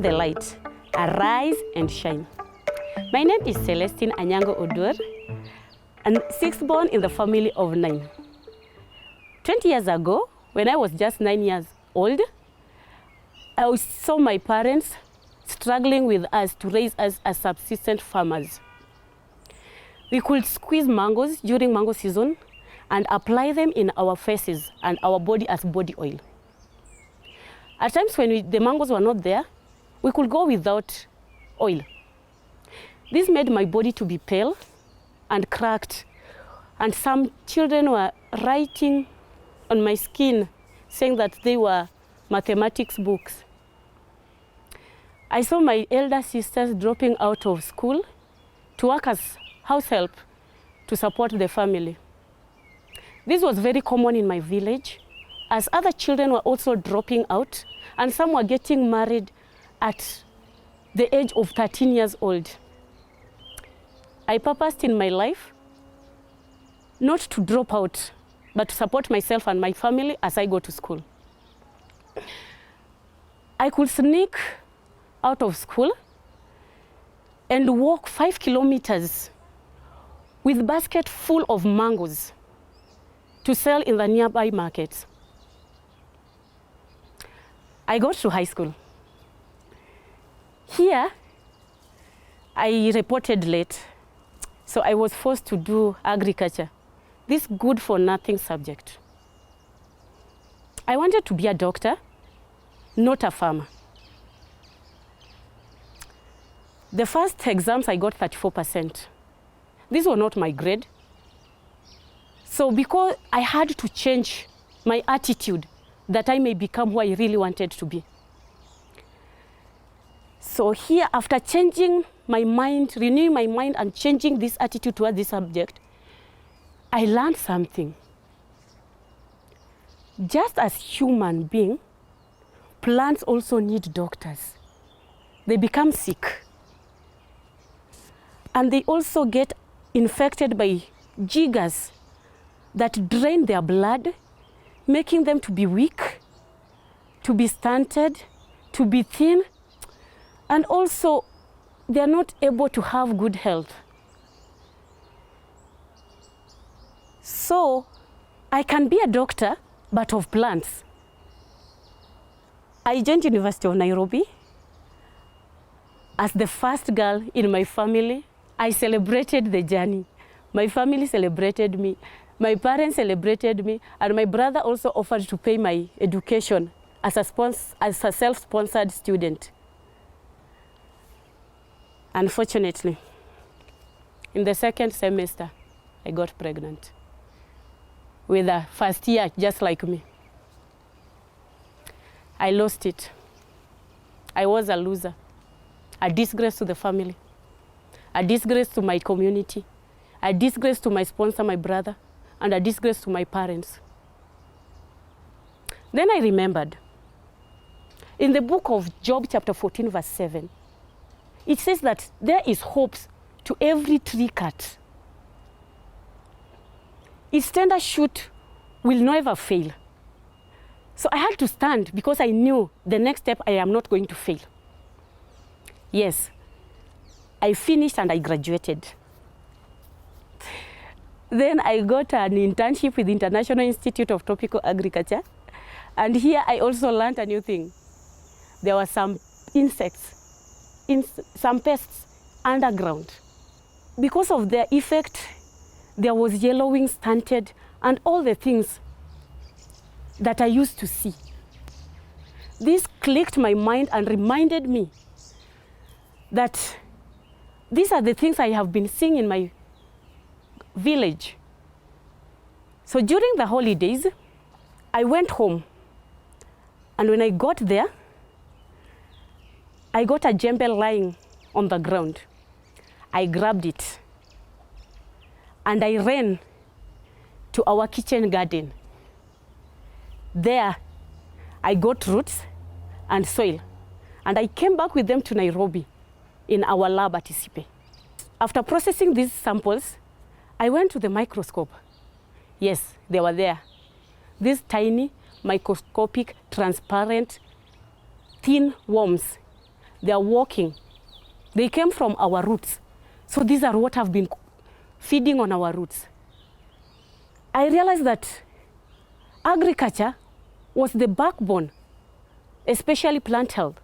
the light, arise and shine. My name is Celestine Anyango, and sixth born in the family of 9. 20 years ago, when I was just 9 years old, I saw my parents struggling with us to raise us as subsistence farmers. We could squeeze mangoes during mango season and apply them in our faces and our body as body oil. At times when the mangoes were not there, we could go without oil. This made my body to be pale and cracked, and some children were writing on my skin saying that they were mathematics books. I saw my elder sisters dropping out of school to work as house help to support the family. This was very common in my village, as other children were also dropping out, and some were getting married at the age of 13 years old. I purposed in my life not to drop out, but to support myself and my family as I go to school. I could sneak out of school and walk 5 kilometers with a basket full of mangoes to sell in the nearby markets. I got to high school. Here, I reported late, so I was forced to do agriculture, this good-for-nothing subject. I wanted to be a doctor, not a farmer. The first exams, I got 34%. This was not my grade. So because I had to change my attitude that I may become who I really wanted to be. So here, after changing my mind, renewing my mind and changing this attitude towards this subject, I learned something. Just as human beings, plants also need doctors. They become sick. And they also get infected by jiggers that drain their blood, making them to be weak, to be stunted, to be thin, and also they are not able to have good health. So I can be a doctor, but of plants. I joined University of Nairobi as the first girl in my family. I celebrated the journey. My family celebrated me. My parents celebrated me, and my brother also offered to pay my education as a self-sponsored student. Unfortunately, in the second semester, I got pregnant with a first year just like me. I lost it. I was a loser, a disgrace to the family, a disgrace to my community, a disgrace to my sponsor, my brother, and a disgrace to my parents. Then I remembered, in the book of Job chapter 14 verse 7, it says that there is hope to every tree cut. Its tender shoot will never fail. So I had to stand because I knew the next step I am not going to fail. Yes, I finished and I graduated. Then I got an internship with the International Institute of Tropical Agriculture. And here I also learned a new thing. There were some insects, some pests underground. Because of their effect, there was yellowing, stunted, and all the things that I used to see. This clicked my mind and reminded me that these are the things I have been seeing in my village. So during the holidays, I went home. And when I got there, I got a djembe lying on the ground. I grabbed it and I ran to our kitchen garden. There, I got roots and soil, and I came back with them to Nairobi in our lab at Isipe. After processing these samples, I went to the microscope. Yes, they were there. These tiny, microscopic, transparent, thin worms they are walking. They came from our roots. So these are what have been feeding on our roots. I realized that agriculture was the backbone, especially plant health,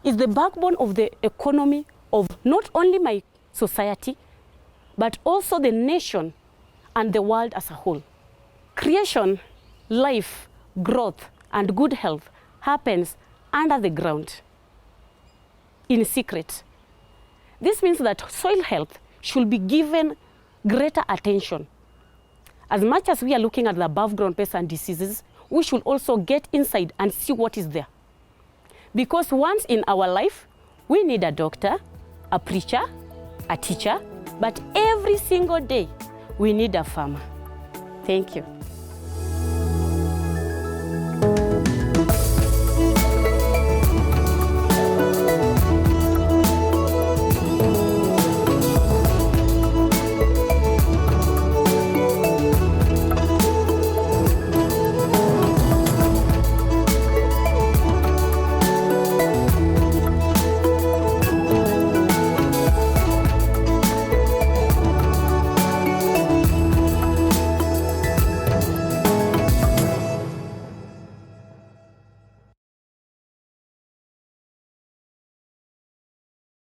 is the backbone of the economy of not only my society, but also the nation and the world as a whole. Creation, life, growth, and good health happens under the ground, in secret. This means that soil health should be given greater attention. As much as we are looking at the above ground pests and diseases, we should also get inside and see what is there. Because once in our life, we need a doctor, a preacher, a teacher, but every single day, we need a farmer. Thank you.